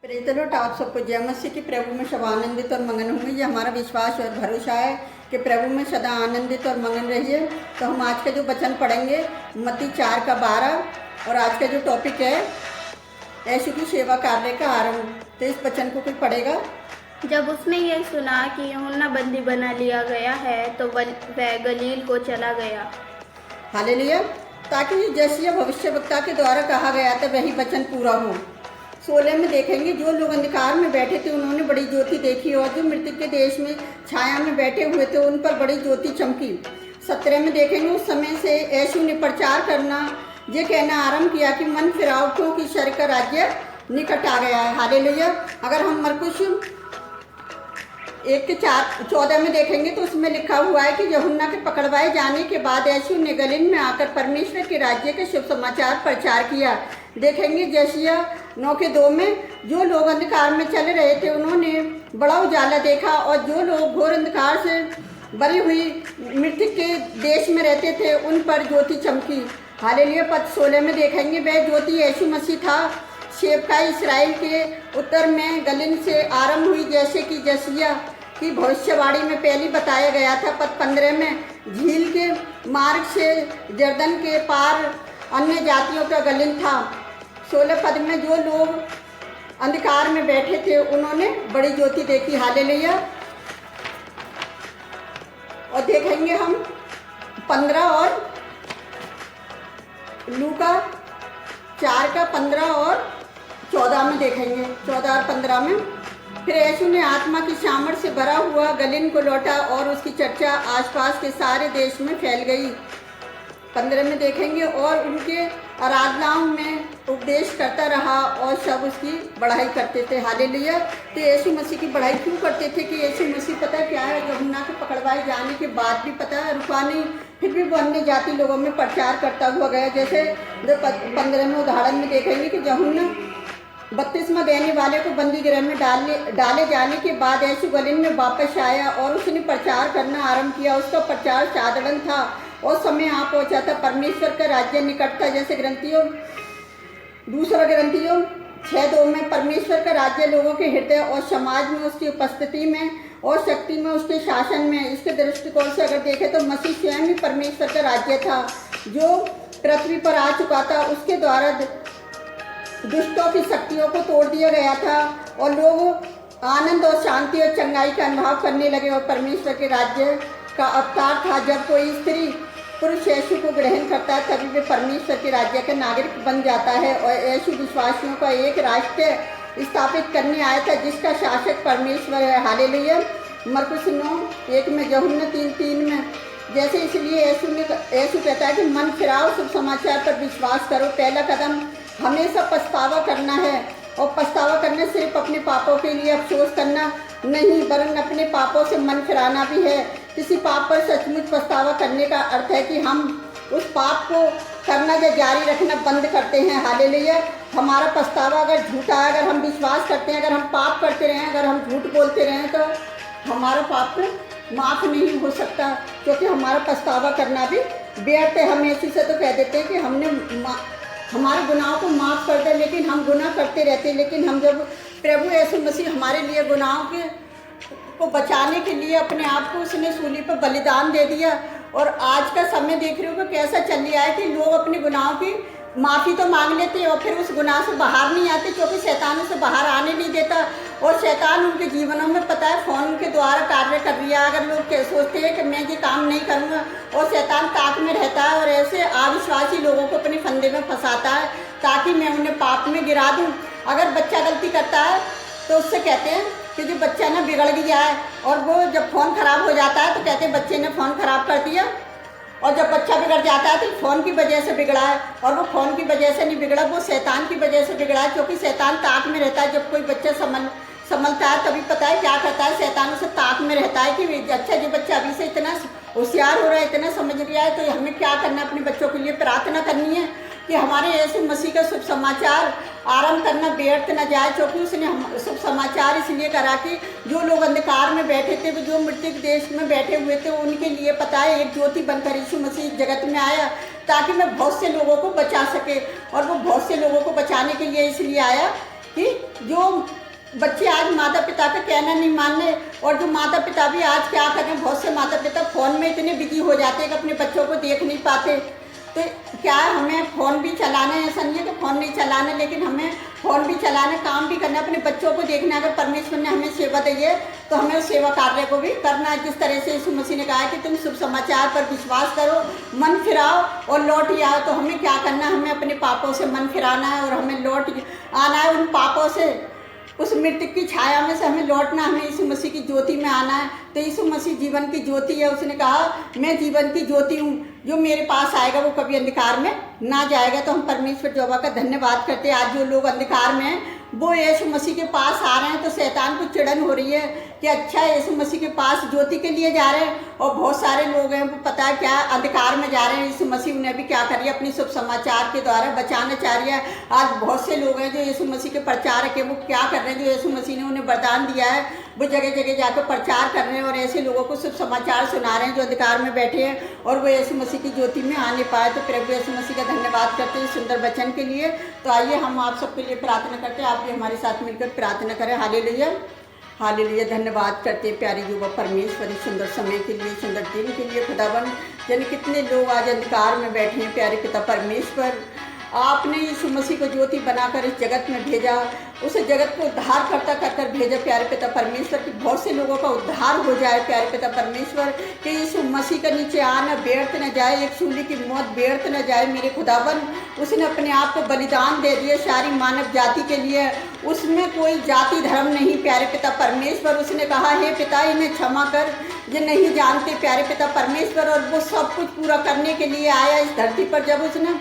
Praise the Lord. आप सबको जय मसीह की। प्रभु में सब आनंदित और मगन होंगे, ये हमारा विश्वास और भरोसा है कि प्रभु में सदा आनंदित और मगन रहिए। तो हम आज का जो वचन पढ़ेंगे मत्ती 4:12, और आज का जो टॉपिक है यीशु की सेवा कार्य का आरंभ। तो इस वचन को कोई पढ़ेगा। जब उसने ये सुना कि यूहन्ना बंदी बना लिया गया है तो वह गलील को चला गया। हालेलुया। ताकि जैसे भविष्यवक्ता के द्वारा कहा गया था वही वचन पूरा हो। 16 में देखेंगे, जो लोग अंधकार में बैठे थे उन्होंने बड़ी ज्योति देखी, और जो मृत्यु के देश में छाया में बैठे हुए थे उन पर बड़ी ज्योति चमकी। 17 में देखेंगे, उस समय से यीशु ने प्रचार करना ये कहना आरंभ किया कि मन फिराओ, क्योंकि स्वर्ग का राज्य निकट आ गया है। हालेलुया। अगर हम मरकुस 1:14 में देखेंगे तो उसमें लिखा हुआ है कि यूहन्ना के पकड़वाए जाने के बाद यीशु ने गलील में आकर परमेश्वर के राज्य के शुभ समाचार प्रचार किया। देखेंगे यशायाह 9:2 में, जो लोग अंधकार में चल रहे थे उन्होंने बड़ा उजाला देखा, और जो लोग घोर अंधकार से भरी हुई मृत्यु के देश में रहते थे उन पर ज्योति चमकी। हालेलुया। पद 16 में देखेंगे, वह ज्योति यीशु मसीह था। सेवकाई इसराइल के उत्तर में गलील से आरंभ हुई, जैसे कि यशायाह की भविष्यवाणी में पहले बताया गया था। पद 15 में, झील के मार्ग से जर्दन के पार अन्य जातियों का गलील था। 16 पद में, जो लोग अंधकार में बैठे थे उन्होंने बड़ी ज्योति देखी। हालेलुया। और देखेंगे हम 15 और लूका 4:15 और 14 में देखेंगे। 14 और 15 में, फिर यीशु ने आत्मा की सामर्थ से भरा हुआ गलील को लौटा और उसकी चर्चा आसपास के सारे देश में फैल गई। 15 में देखेंगे, और उनके आराधनाओं में उपदेश करता रहा और सब उसकी बढ़ाई करते थे। हालेलुया। तो यीशु मसीह की बढ़ाई क्यों करते थे कि यीशु मसीह पता क्या है, यूहन्ना के पकड़वाए जाने के बाद भी पता है रुका नहीं, फिर भी वो अन्य जाति लोगों में प्रचार करता हुआ गया। जैसे 15 में उदाहरण में देखेंगे कि यूहन्ना बपतिस्मा देने वाले को बंदी गृह में डाले जाने के बाद यीशु गलील में वापस आया और उसने प्रचार करना आरंभ किया। उसका प्रचार साधारण था और समय आ पहुंचा था। परमेश्वर का राज्य निकट था। जैसे दूसरा ग्रंथियों 6:2 में, परमेश्वर का राज्य लोगों के हृदय और समाज में उसकी उपस्थिति में और शक्ति में उसके शासन में। इसके दृष्टिकोण से अगर देखें तो मसीह स्वयं ही परमेश्वर का राज्य था जो पृथ्वी पर आ चुका था। उसके द्वारा दुष्टों की शक्तियों को तोड़ दिया गया था और लोग आनंद और शांति और चंगाई का अनुभव करने लगे। और परमेश्वर के राज्य का अवतार था। जब कोई स्त्री पुरुष यीशु को ग्रहण करता है तभी वे परमेश्वर के राज्य का नागरिक बन जाता है। और यीशु विश्वासियों का एक राष्ट्र स्थापित करने आया था जिसका शासक परमेश्वर है। हालेलुया। मरकुस 9:1 में, यूहन्ना 3:3 में, जैसे इसलिए यीशु कहता है कि मन फिराओ, शुभ समाचार पर विश्वास करो। पहला कदम हमेशा पछतावा करना है, और पछतावा करना सिर्फ अपने पापों के लिए अफसोस करना नहीं, वरन अपने पापों से मन फिराना भी है। किसी पाप पर सचमुच पछतावा करने का अर्थ है कि हम उस पाप को करना या जारी रखना बंद करते हैं। हालेलुया। हमारा पछतावा अगर झूठा है, अगर हम विश्वास करते हैं, अगर हम पाप करते रहें, अगर हम झूठ बोलते रहें तो हमारा पाप माफ़ नहीं हो सकता, क्योंकि हमारा पछतावा करना भी व्यर्थ है। हम यीशु से तो कह देते हैं कि हमने हमारे गुनाहों को माफ़ कर दे, लेकिन हम गुनाह करते रहते हैं। लेकिन हम जब प्रभु यीशु मसीह हमारे लिए गुनाहों को बचाने के लिए अपने आप को उसने सूली पर बलिदान दे दिया। और आज का समय देख रहे हो कि कैसा चल रहा है कि लोग अपने गुनाहों की माफ़ी तो मांग लेते हैं और फिर उस गुनाह से बाहर नहीं आते, क्योंकि शैतान उसे बाहर आने नहीं देता। और शैतान उनके जीवनों में पता है फ़ोन के द्वारा कार्य कर रही है। अगर लोग सोचते हैं कि मैं ये काम नहीं करूँगा, और शैतान ताक में रहता है और ऐसे अविश्वासी लोगों को अपने फंदे में फंसाता है ताकि मैं उन्हें पाप में गिरा दूँ। अगर बच्चा गलती करता है तो उससे कहते हैं कि जो बच्चा ना बिगड़ गया है, और वो जब फ़ोन ख़राब हो जाता है तो कहते हैं बच्चे ने फ़ोन ख़राब कर दिया। और जब बच्चा बिगड़ जाता है तो फ़ोन की वजह से बिगड़ा है, और वो फ़ोन की वजह से नहीं बिगड़ा, वो शैतान की वजह से बिगड़ा है। क्योंकि शैतान ताक में रहता है। जब कोई बच्चा संभलता है तभी पता है क्या करता है, शैतान उसे ताक में रहता है कि अच्छा जो बच्चा अभी से इतना होशियार हो रहा है, इतना समझ रहा है, तो हमें क्या करना है, अपने बच्चों के लिए प्रार्थना करनी है कि हमारे यीशु मसीह का शुभ समाचार आरंभ करना व्यर्थ न जाए। क्योंकि उसने शुभ समाचार इसलिए करा कि जो लोग अंधकार में बैठे थे, जो मृत्यु के देश में बैठे हुए थे, उनके लिए पता है एक ज्योति बनकर यीशु मसीह जगत में आया ताकि मैं बहुत से लोगों को बचा सके। और वो बहुत से लोगों को बचाने के लिए इसलिए आया कि जो बच्चे आज माता पिता का कहना नहीं मान रहे, और जो माता पिता भी आज क्या करें, बहुत से माता पिता फ़ोन में इतने बिजी हो जाते हैं कि अपने बच्चों को देख नहीं पाते। तो क्या हमें फ़ोन भी चलाना है, ऐसा नहीं है कि फ़ोन नहीं चलाना, लेकिन हमें फ़ोन भी चलाना, काम भी करना, अपने बच्चों को देखना। अगर परमेश्वर ने हमें सेवा दी है तो हमें उस सेवा कार्य को भी करना है। जिस तरह से यीशु मसीह ने कहा है कि तुम शुभ समाचार पर विश्वास करो, मन फिराओ और लौट आओ, तो हमें क्या करना है, हमें अपने पापों से मन फिराना है और हमें लौट आना है उन पापों से, उस मृत्यु की छाया में से हमें लौटना, हमें यीशु मसीह की ज्योति में आना है। तो यीशु मसीह जीवन की ज्योति है। उसने कहा मैं जीवन की ज्योति हूँ, जो मेरे पास आएगा वो कभी अंधकार में ना जाएगा। तो हम परमेश्वर यहोवा का धन्यवाद करते हैं। आज जो लोग अंधकार में हैं वो यीशु मसीह के पास आ रहे हैं, तो शैतान को चिड़न हो रही है कि अच्छा यीशु मसीह के पास ज्योति के लिए जा रहे हैं, और बहुत सारे लोग हैं वो पता है क्या अंधकार में जा रहे हैं। यीशु मसीह उन्हें भी क्या कर रही है, अपनी शुभ समाचार के द्वारा बचाना चाह रही है। आज बहुत से लोग हैं जो यीशु मसीह के प्रचारक है, वो क्या कर रहे हैं, जो यीशु मसीह ने उन्हें वरदान दिया है वो जगह जगह जाकर प्रचार कर रहे हैं और ऐसे लोगों को शुभ समाचार सुना रहे हैं जो अंधकार में बैठे हैं और वो यीशु मसीह की ज्योति में आने पाए। तो प्रभु यीशु मसीह का धन्यवाद करते हैं सुंदर वचन के लिए। तो आइए हम आप सबके लिए प्रार्थना करते हैं, आप भी हमारे साथ मिलकर प्रार्थना करें। Hallelujah hallelujah. धन्यवाद करते हैं प्यारे युवा परमेश्वर, इस सुंदर समय के लिए, सुंदर दिन के लिए। खुदावन जाने कितने लोग आज अंधकार में बैठे हैं प्यारे पिता परमेश्वर, आपने यीशु मसीह को ज्योति बनाकर इस जगत में भेजा, उस जगत को उद्धार करता कर भेजा प्यारे पिता परमेश्वर, कि बहुत से लोगों का उद्धार हो जाए प्यारे पिता परमेश्वर, कि यीशु मसीह का नीचे आना व्यर्थ न जाए, एक सूली की मौत व्यर्थ न जाए मेरे खुदावन। उसने अपने आप को बलिदान दे दिया सारी मानव जाति के लिए, उसमें कोई जाति धर्म नहीं प्यारे पिता परमेश्वर। उसने कहा हे पिता इन्हें क्षमा कर, ये नहीं जानते प्यारे पिता परमेश्वर, और वो सब कुछ पूरा करने के लिए आया इस धरती पर। जब उसने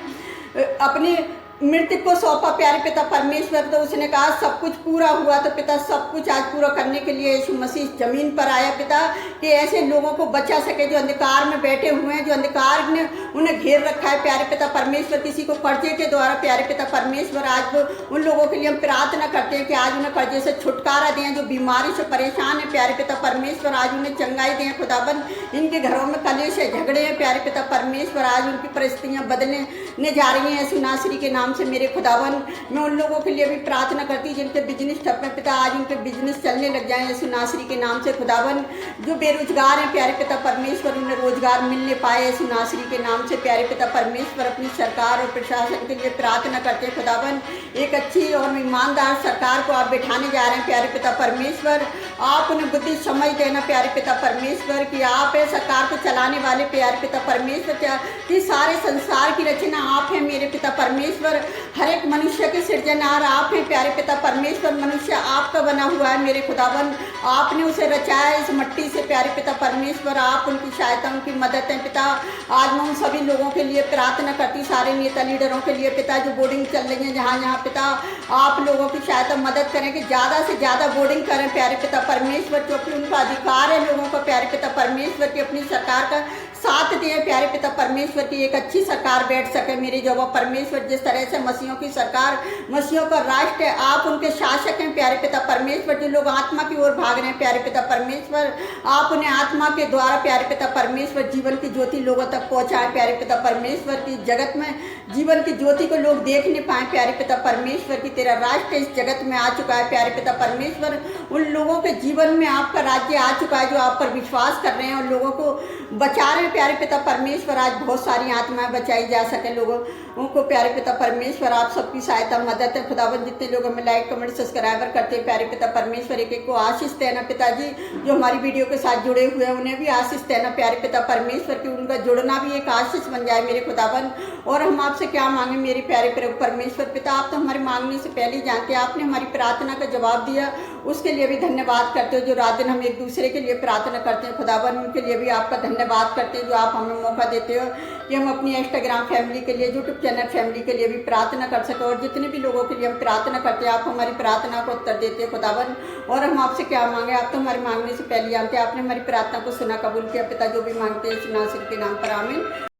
अपनी मृत्यु को सौंपा प्यारे पिता परमेश्वर, तो उसने कहा सब कुछ पूरा हुआ। तो पिता सब कुछ आज पूरा करने के लिए यीशु मसीह जमीन पर आया पिता, कि ऐसे लोगों को बचा सके जो अंधकार में बैठे हुए हैं, जो अंधकार ने उन्हें घेर रखा है प्यारे पिता परमेश्वर, किसी को कर्जे के द्वारा प्यारे पिता परमेश्वर। आज वो उन लोगों के लिए हम प्रार्थना करते हैं कि आज उन्हें कर्जे से छुटकारा दें, जो बीमारी से परेशान है प्यारे पिता परमेश्वर, आज उन्हें चंगाई दें खुदाबंद। इनके घरों में कलेश है, झगड़े हैं प्यारे पिता परमेश्वर, आज उनकी परिस्थितियाँ बदलने जा रही हैं यीशु नासरी के नाम से मेरे खुदावन। मैं उन लोगों के लिए भी प्रार्थना करती हूँ जिनके बिजनेस ठप है पिता, आज उनके बिजनेस चलने लग जाए यीशु नासरी के नाम से खुदावन। जो बेरोजगार हैं प्यारे पिता परमेश्वर, उन्हें रोजगार मिलने पाए यीशु नासरी के नाम से प्यारे पिता परमेश्वर। अपनी सरकार और प्रशासन के लिए प्रार्थना करते हैं खुदावन, एक अच्छी और ईमानदार सरकार को आप बिठाने जा रहे हैं प्यारे पिता परमेश्वर। आप उन्हें बुद्धि समझ देना प्यारे पिता परमेश्वर, कि आप है सरकार को चलाने वाले प्यारे पिता परमेश्वर, क्या कि सारे संसार की रचना आप हैं मेरे पिता परमेश्वर। हर एक मनुष्य के सृजनहार आप हैं प्यारे पिता परमेश्वर, मनुष्य आपका बना हुआ है मेरे खुदावन। आपने उसे रचाया इस मिट्टी से प्यारे पिता परमेश्वर, आप उनकी सहायता उनकी मदद है पिता। आज मैं उन सभी लोगों के लिए प्रार्थना करती, सारे नेता लीडरों के लिए पिता, जो बोर्डिंग चल रही है जहाँ जहाँ पिता, आप लोगों की सहायता मदद करें कि ज़्यादा से ज़्यादा बोर्डिंग करें प्यारे पिता परमेश्वर, क्योंकि उनका अधिकार है लोगों का प्यारे पिता परमेश्वर, की अपनी सरकार का साथ दें प्यारे पिता परमेश्वर, की एक अच्छी सरकार बैठ सके मेरे यहोवा परमेश्वर। जिस तरह से मसीहों की सरकार, मसीहों का राष्ट्र है, आप उनके शासक हैं प्यारे पिता परमेश्वर। जो लोग आत्मा की ओर भाग रहे हैं प्यारे पिता परमेश्वर, आप उन्हें आत्मा के द्वारा प्यारे पिता परमेश्वर जीवन की ज्योति लोगों तक पहुँचाएं प्यारे पिता परमेश्वर, की जगत में जीवन की ज्योति को लोग देख नहीं पाए प्यारे पिता परमेश्वर, की तेरा राष्ट्र इस जगत में आ चुका है प्यारे पिता परमेश्वर। उन लोगों के जीवन में आपका राज्य आ चुका है जो आप पर विश्वास कर रहे हैं और लोगों को बचा रहे हैं प्यारे पिता परमेश्वर। आज बहुत सारी आत्माएं बचाई जा सके लोगों उनको प्यारे पिता परमेश्वर, आप सबकी सहायता मदद है खुदावन। जितने लोग हमें लाइक कमेंट सब्सक्राइबर करते हैं प्यारे पिता परमेश्वर, एक एक को आशीष देना पिताजी। जो हमारी वीडियो के साथ जुड़े हुए हैं उन्हें भी आशीष देना प्यारे पिता परमेश्वर, की उनका जुड़ना भी एक आशीष बन जाए मेरे खुदावन। और हम आपसे क्या मांगे मेरे प्यारे परमेश्वर पिता, आप तो हमारे मांगने से पहले ही जानते हैं, आपने हमारी प्रार्थना का जवाब दिया, उसके लिए भी धन्यवाद करते हो। जो रात दिन हम एक दूसरे के लिए प्रार्थना करते हैं खुदावन, उनके लिए भी आपका धन्यवाद करते हैं, जो आप हमें मौका देते हो कि हम अपनी इंस्टाग्राम फैमिली के लिए, यूट्यूब चैनल फैमिली के लिए भी प्रार्थना कर सकें। और जितने भी लोगों के लिए हम प्रार्थना करते हैं, आप हमारी प्रार्थना को उत्तर देते हैं खुदावन। और हम आपसे क्या मांगे, आप तो हमारे मांगने से पहले जानते हैं, आपने हमारी प्रार्थना को सुना कबूल किया पिता। जो भी मांगते हैं नासिर के नाम पर आमीन।